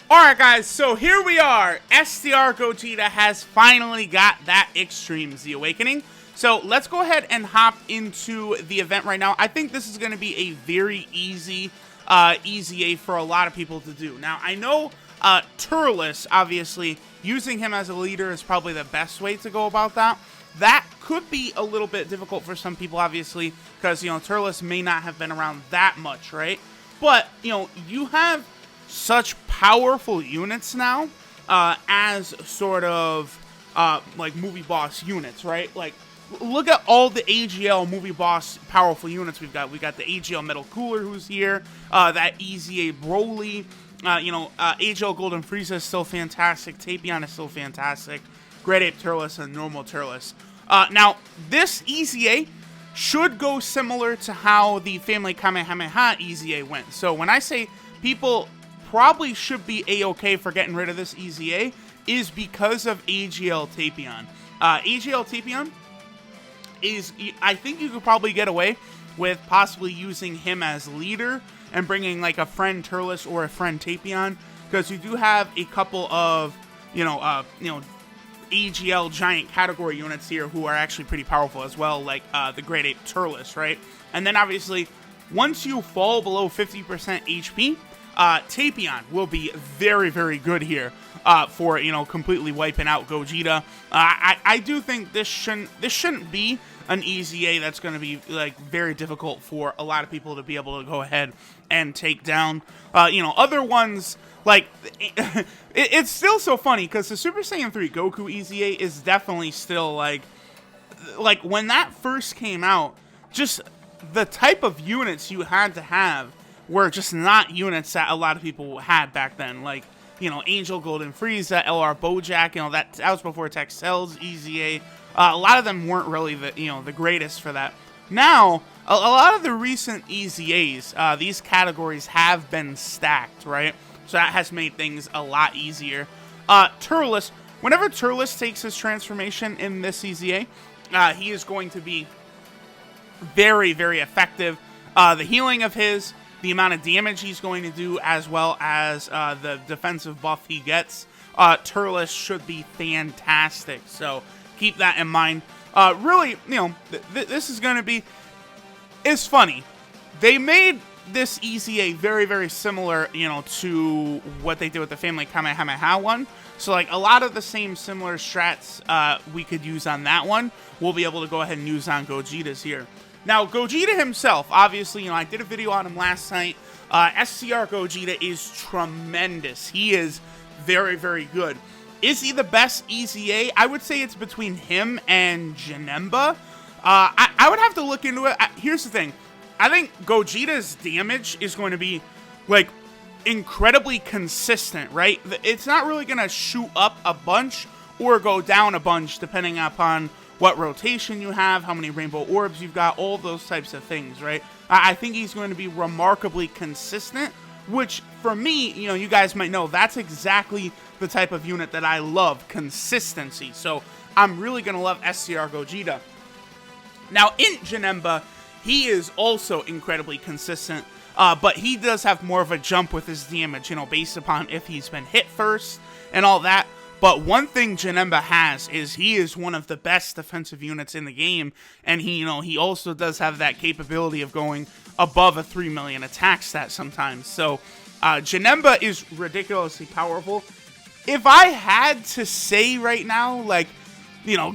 Alright guys, so here we are. STR Gogeta has finally got that Extreme Z Awakening. So let's go ahead and hop into the event right now. I think this is going to be a very easy EZA for a lot of people to do. Now, I know Turles, obviously, using him as a leader is probably the best way to go about that. That could be a little bit difficult for some people, obviously, because, you know, Turles may not have been around that much, right? But, you know, you have such powerful units now as sort of like movie boss units, right? Like, look at all the AGL movie boss powerful units we've got. We got the AGL Metal Cooler who's here, that EZA Broly, AGL Golden Frieza is still fantastic, Tapion is still fantastic, Great Ape Turles, and Normal Turles. Now, this EZA should go similar to how the Family Kamehameha EZA went. So when I say people probably should be a-okay for getting rid of this EZA, is because of AGL Tapion. AGL Tapion is, I think you could probably get away with possibly using him as leader and bringing like a friend Turles or a friend Tapion, because you do have a couple of, AGL giant category units here who are actually pretty powerful as well, like the Great Ape Turles, right? And then obviously, once you fall below 50% HP, Tapion will be very, very good here for, completely wiping out Gogeta. I do think this shouldn't be an EZA that's going to be like very difficult for a lot of people to be able to go ahead and take down. Other ones like it's still so funny because the Super Saiyan 3 Goku EZA is definitely still like when that first came out, just the type of units you had to have were just not units that a lot of people had back then. Like, Angel Golden Frieza, LR Bojack, that was before Texel's EZA. A lot of them weren't really the greatest for that. Now, a lot of the recent EZAs, these categories have been stacked, right? So that has made things a lot easier. Turles, whenever Turles takes his transformation in this EZA, he is going to be very, very effective. The healing of his, the amount of damage he's going to do, as well as the defensive buff he gets, Turles should be fantastic. So keep that in mind. Really, this is going to be... It's funny. They made this EZA very, very similar, to what they did with the Family Kamehameha one. So, like, a lot of the same similar strats we could use on that one, we'll be able to go ahead and use on Gogeta's here. Now, Gogeta himself, obviously, I did a video on him last night. STR Gogeta is tremendous. He is very, very good. Is he the best EZA? I would say it's between him and Janemba. I would have to look into it. Here's the thing. I think Gogeta's damage is going to be, like, incredibly consistent, right? It's not really going to shoot up a bunch or go down a bunch depending upon what rotation you have, how many rainbow orbs you've got, all those types of things, right? I think he's going to be remarkably consistent, which for me, you guys might know, that's exactly the type of unit that I love, consistency. So I'm really going to love STR Gogeta. Now, in Janemba, he is also incredibly consistent, but he does have more of a jump with his damage, based upon if he's been hit first and all that. But one thing Janemba has is he is one of the best defensive units in the game, and he also does have that capability of going above a 3 million attack stat sometimes. So Janemba is ridiculously powerful. If I had to say right now, like,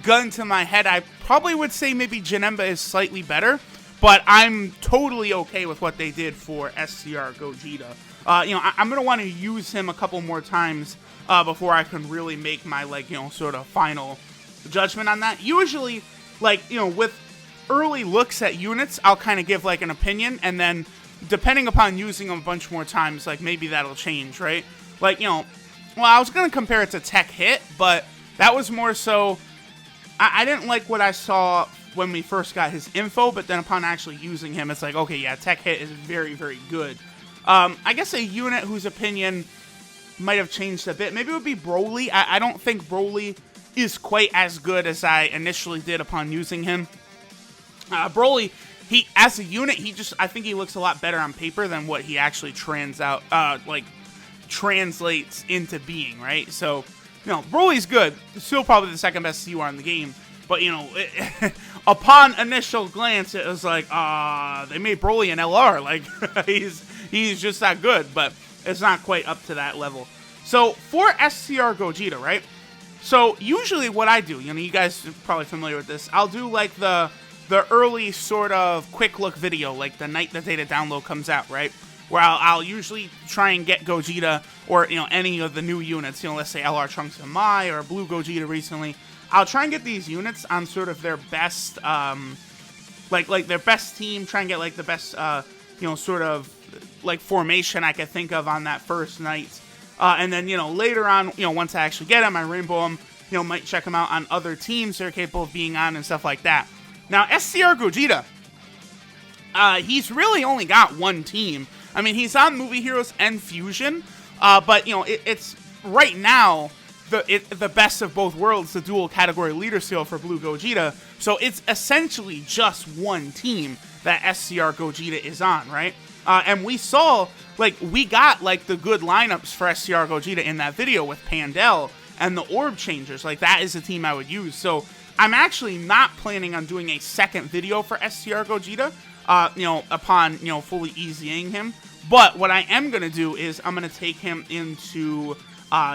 gun to my head, I probably would say maybe Janemba is slightly better, but I'm totally okay with what they did for STR Gogeta. I'm going to want to use him a couple more times before I can really make my, sort of final judgment on that. Usually, with early looks at units, I'll kind of give, an opinion, and then, depending upon using them a bunch more times, maybe that'll change, right? Well, I was going to compare it to Tech Hit, but that was more so... I didn't like what I saw when we first got his info, but then upon actually using him, it's like, okay, yeah, Tech Hit is very, very good. I guess a unit whose opinion might have changed a bit, maybe it would be Broly. I don't think Broly is quite as good as I initially did upon using him. Broly, as a unit, I think he looks a lot better on paper than what he actually translates into being, right? So, you know, Broly's good. Still probably the second best CUR in the game. But, you know, upon initial glance, it was like, they made Broly an LR. Like, he's just that good. But it's not quite up to that level. So, for STR Gogeta, right? So, usually what I do, you know, you guys are probably familiar with this. I'll do, like, the early sort of quick look video, like the night the data download comes out, right? Where I'll usually try and get Gogeta or, you know, any of the new units, you know, let's say LR Trunks and Mai or Blue Gogeta recently. I'll try and get these units on sort of their best, like their best team, try and get, like, the best, you know, sort of, like, formation I could think of on that first night. And then, you know, later on, you know, once I actually get them, I rainbow them, you know, might check them out on other teams they're capable of being on and stuff like that. Now, STR Gogeta, he's really only got one team. I mean, he's on Movie Heroes and Fusion, but, you know, it's right now the best of both worlds, the dual category leader seal for Blue Gogeta. So it's essentially just one team that STR Gogeta is on, right? And we saw, like, we got, like, the good lineups for STR Gogeta in that video with Pandel and the Orb Changers. Like, that is a team I would use. So I'm actually not planning on doing a second video for STR Gogeta, you know, upon, you know, fully easying him. But what I am going to do is I'm going to take him into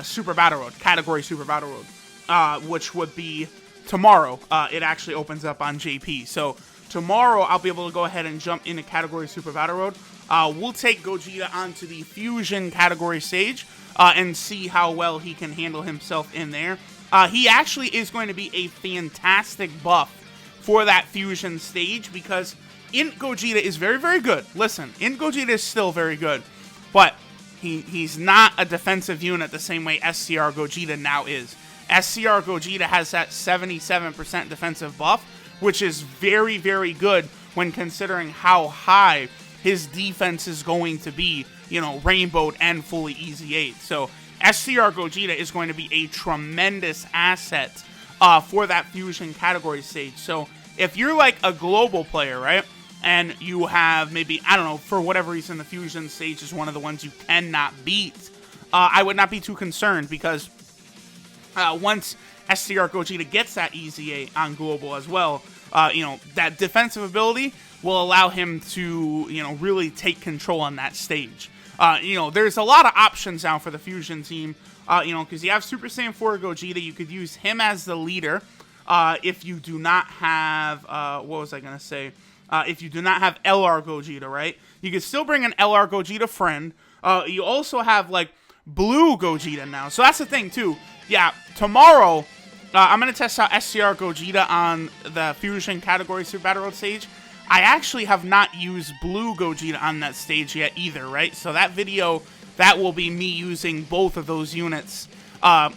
Super Battle Road, Category Super Battle Road, which would be tomorrow. It actually opens up on JP. So tomorrow I'll be able to go ahead and jump into Category Super Battle Road. We'll take Gogeta onto the Fusion category stage and see how well he can handle himself in there. He actually is going to be a fantastic buff for that Fusion stage because Int Gogeta is very, very good. Listen, Int Gogeta is still very good, but he's not a defensive unit the same way STR Gogeta now is. STR Gogeta has that 77% defensive buff, which is very, very good when considering how high his defense is going to be, you know, rainbowed and fully easy 8. So STR Gogeta is going to be a tremendous asset for that Fusion category stage. So if you're like a global player, right, and you have maybe, I don't know, for whatever reason, the Fusion stage is one of the ones you cannot beat, I would not be too concerned because once STR Gogeta gets that easy 8 on global as well, you know, that defensive ability will allow him to, you know, really take control on that stage. You know, there's a lot of options now for the Fusion team, you know, because you have Super Saiyan 4 Gogeta. You could use him as the leader if you do not have, what was I going to say? If you do not have LR Gogeta, right? You can still bring an LR Gogeta friend. You also have, like, Blue Gogeta now. So that's the thing, too. Yeah, tomorrow, I'm going to test out STR Gogeta on the Fusion category Super Battle Road stage. I actually have not used Blue Gogeta on that stage yet either, right? So that video, that will be me using both of those units,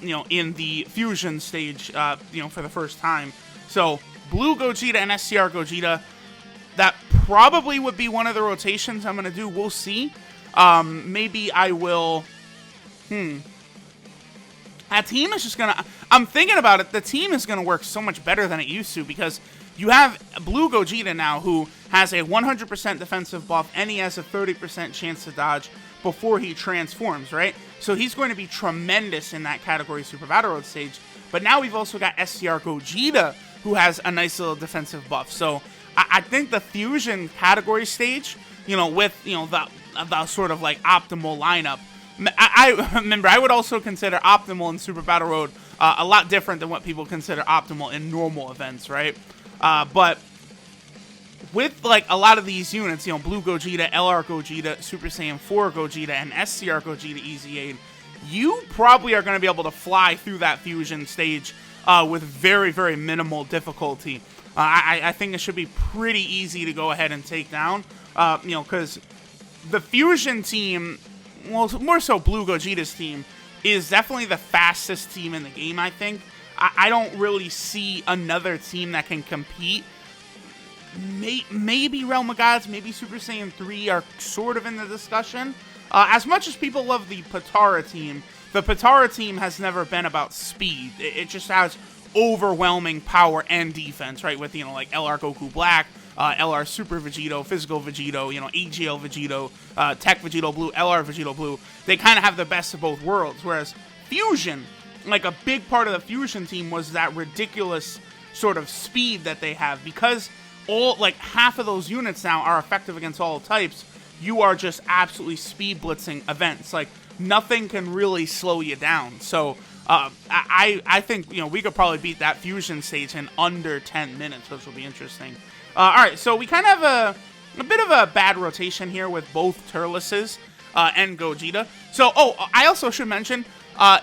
you know, in the Fusion stage, you know, for the first time. So Blue Gogeta and STR Gogeta, that probably would be one of the rotations I'm going to do. We'll see. Maybe I will... That team is just going to... I'm thinking about it. The team is going to work so much better than it used to because you have Blue Gogeta now who has a 100% defensive buff and he has a 30% chance to dodge before he transforms, right? So he's going to be tremendous in that category Super Battle Road stage. But now we've also got STR Gogeta who has a nice little defensive buff. So I think the Fusion category stage, you know, with, you know, the sort of like optimal lineup, I remember I would also consider optimal in Super Battle Road a lot different than what people consider optimal in normal events, right? But with like a lot of these units, you know, Blue Gogeta, LR Gogeta, Super Saiyan 4 Gogeta, and STR Gogeta Easy Aid, you probably are going to be able to fly through that Fusion stage with very, very minimal difficulty. I think it should be pretty easy to go ahead and take down, you know, because the Fusion team, well, more so Blue Gogeta's team, is definitely the fastest team in the game, I think. I don't really see another team that can compete. Maybe Realm of Gods, maybe Super Saiyan 3 are sort of in the discussion. As much as people love the Potara team, the Potara team has never been about speed. It just has overwhelming power and defense, right? With, you know, like LR Goku Black, LR Super Vegito, Physical Vegito, you know, AGL Vegito, Tech Vegito Blue, LR Vegito Blue. They kind of have the best of both worlds, whereas Fusion, like a big part of the Fusion team was that ridiculous sort of speed that they have, because all, like, half of those units now are effective against all types. You are just absolutely speed blitzing events. Like, nothing can really slow you down. So I think, you know, we could probably beat that Fusion stage in under 10 minutes, which will be interesting. All right, so we kind of have a bit of a bad rotation here with both Turles and Gogeta. So, I also should mention,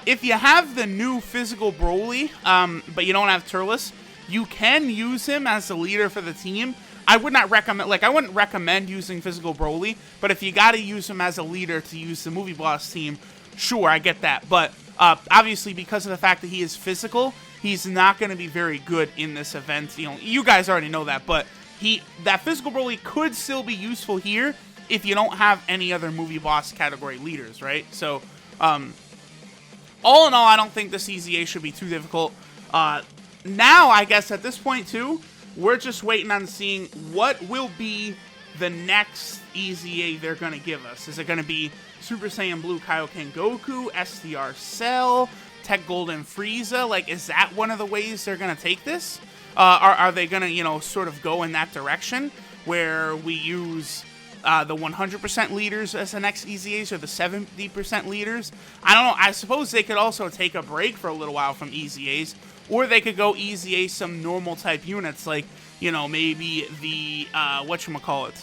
if you have the new physical Broly, but you don't have Turles, you can use him as the leader for the team. I would not recommend, like, I wouldn't recommend using physical Broly, but if you got to use him as a leader to use the Movie Boss team, sure, I get that. But obviously, because of the fact that he is physical, he's not going to be very good in this event. You know, you guys already know that, but that physical Broly could still be useful here if you don't have any other Movie Boss category leaders, right? So, all in all, I don't think this EZA should be too difficult. Now, I guess at this point, too, we're just waiting on seeing what will be the next EZA they're going to give us. Is it going to be Super Saiyan Blue Kaioken Goku, STR Cell, Tech Golden Frieza? Like, is that one of the ways they're going to take this? Are they going to, you know, sort of go in that direction where we use the 100% leaders as the next EZAs or the 70% leaders? I don't know. I suppose they could also take a break for a little while from EZAs. Or they could go EZA some normal type units, like, you know, maybe the, whatchamacallit,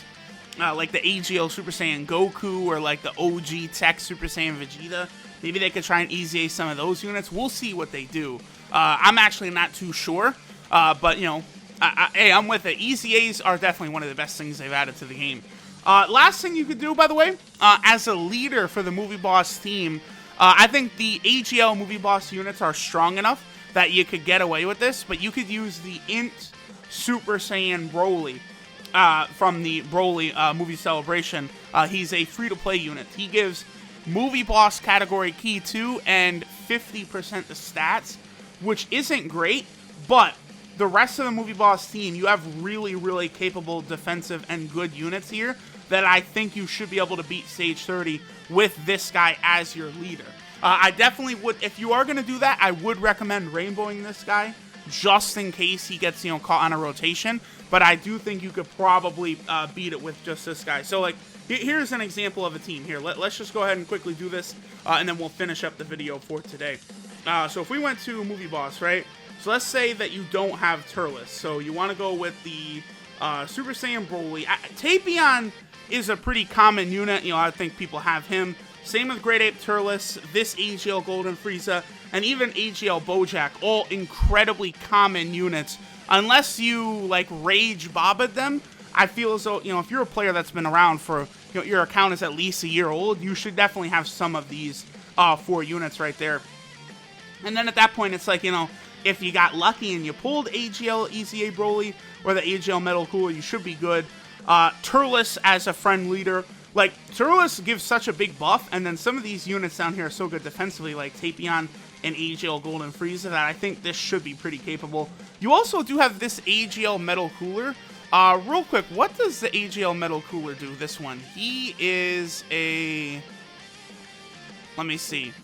like the AGL Super Saiyan Goku, or like the OG Tech Super Saiyan Vegeta. Maybe they could try and EZA some of those units. We'll see what they do. I'm actually not too sure, but, you know, hey, I'm with it. EZAs are definitely one of the best things they've added to the game. Last thing you could do, by the way, as a leader for the Movie Boss team, I think the AGL Movie Boss units are strong enough that you could get away with this, but you could use the Int Super Saiyan Broly from the Broly movie celebration. He's a free-to-play unit. He gives Movie Boss category key 2 and 50% the stats, which isn't great, but the rest of the Movie Boss team, you have really, really capable defensive and good units here that I think you should be able to beat Stage 30 with this guy as your leader. I definitely would, if you are going to do that, I would recommend rainbowing this guy, just in case he gets, you know, caught on a rotation. But I do think you could probably beat it with just this guy. So, like, here's an example of a team here. Let's just go ahead and quickly do this, and then we'll finish up the video for today. So if we went to Movie Boss, right? So let's say that you don't have Turles. So you want to go with the Super Saiyan Broly. Tapion is a pretty common unit. You know, I think people have him. Same with Great Ape Turles, this AGL Golden Frieza, and even AGL Bojack, all incredibly common units. Unless you, like, Rage Bobbed them, I feel as though, you know, if you're a player that's been around for, you know, your account is at least a year old, you should definitely have some of these 4 units right there. And then at that point, it's like, you know, if you got lucky and you pulled AGL EZA Broly or the AGL Metal Cooler, you should be good. Turles as a friend leader. Like, Turles gives such a big buff, and then some of these units down here are so good defensively, like Tapion and AGL Golden Frieza, that I think this should be pretty capable. You also do have this AGL Metal Cooler. Real quick, what does the AGL Metal Cooler do, this one? He is a... Let me see.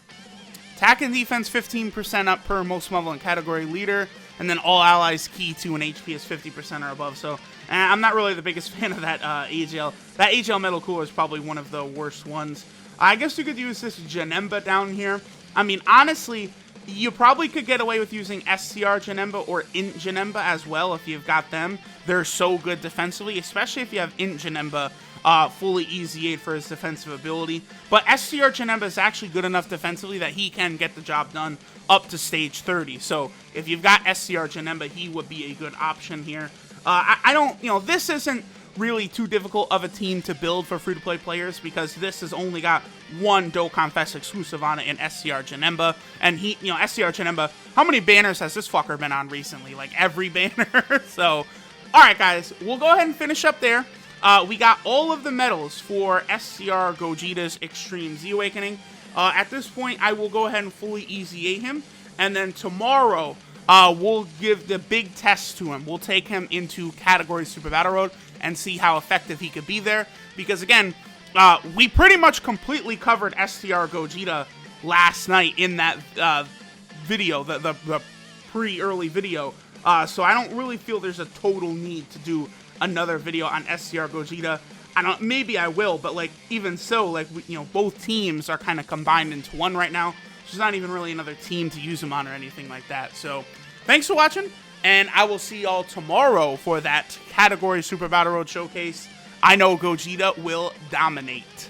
Attack and defense 15% up per most level and category leader, and then all allies key 2 and HP is 50% or above, so... I'm not really the biggest fan of that AGL. That AGL Metal Cooler is probably one of the worst ones. I guess you could use this Janemba down here. I mean, honestly, you probably could get away with using STR Janemba or Int Janemba as well if you've got them. They're so good defensively, especially if you have Int Janemba fully EZA'd for his defensive ability. But STR Janemba is actually good enough defensively that he can get the job done up to stage 30. So if you've got STR Janemba, he would be a good option here. I don't, you know, this isn't really too difficult of a team to build for free-to-play players because this has only got one Dokkan Fest exclusive on it in STR Janemba. And he, you know, STR Janemba, how many banners has this fucker been on recently? Like every banner. So, alright guys, we'll go ahead and finish up there. We got all of the medals for STR Gogeta's Extreme Z Awakening. At this point, I will go ahead and fully EZA him. And then tomorrow, we'll give the big test to him. We'll take him into Category Super Battle Road and see how effective he could be there. Because again, we pretty much completely covered STR Gogeta last night in that video, the pre-early video. So I don't really feel there's a total need to do another video on STR Gogeta. Maybe I will, but like even so, like both teams are kind of combined into one right now. There's not even really another team to use him on or anything like that. So thanks for watching, and I will see y'all tomorrow for that Category Super Battle Road Showcase. I know Gogeta will dominate.